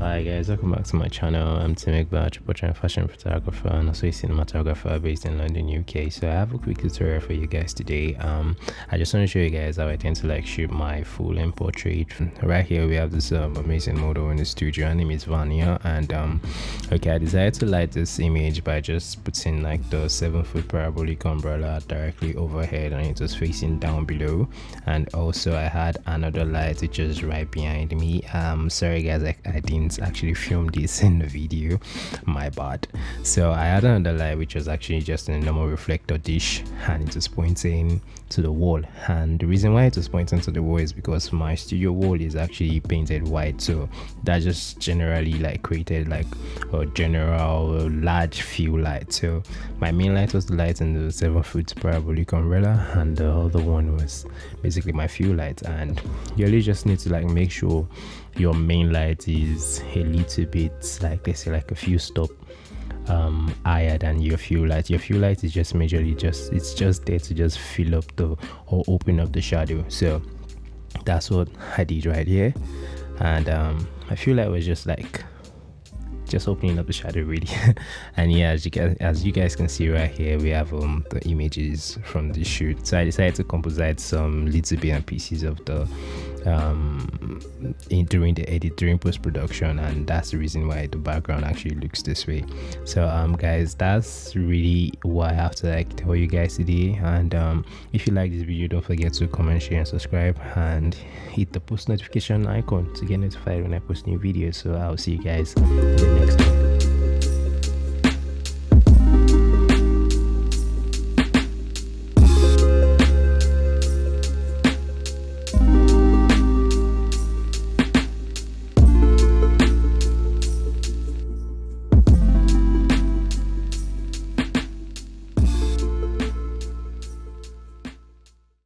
Hi guys, welcome back to my channel. I'm Mcbaj, portrait and fashion photographer and also a cinematographer based in London, UK. So I have a quick tutorial for you guys today. I just want to show you guys how I tend to shoot my full-length portrait. Right here we have this amazing model in the studio. Her name is Vania, and okay, I decided to light this image by just putting the 7-foot parabolic umbrella directly overhead, and it was facing down below. And also I had another light which is right behind me. Sorry guys, I didn't actually film this in the video, my bad. So I had another light which was actually just a normal reflector dish, and it was pointing to the wall. And the reason why it was pointing to the wall is because my studio wall is actually painted white, so that just generally created a general large fill light. So my main light was the light in the 7-foot parabolic umbrella, and the other one was basically my fill light. And you really just need to make sure your main light is a little bit let's say a few stop higher than your fill light. Your fill light is just majorly it's just there to just fill up or open up the shadow. So that's what I did right here, and my fill light was just opening up the shadow really. And yeah, as you guys can see right here, we have the images from the shoot. So I decided to composite some little bit and pieces of the during the edit, during post-production, and that's the reason why the background actually looks this way. So guys, that's really what I have to tell you guys today. And if you like this video, don't forget to comment, share and subscribe, and hit the post notification icon to get notified when I post new videos. So I'll see you guys in the next one.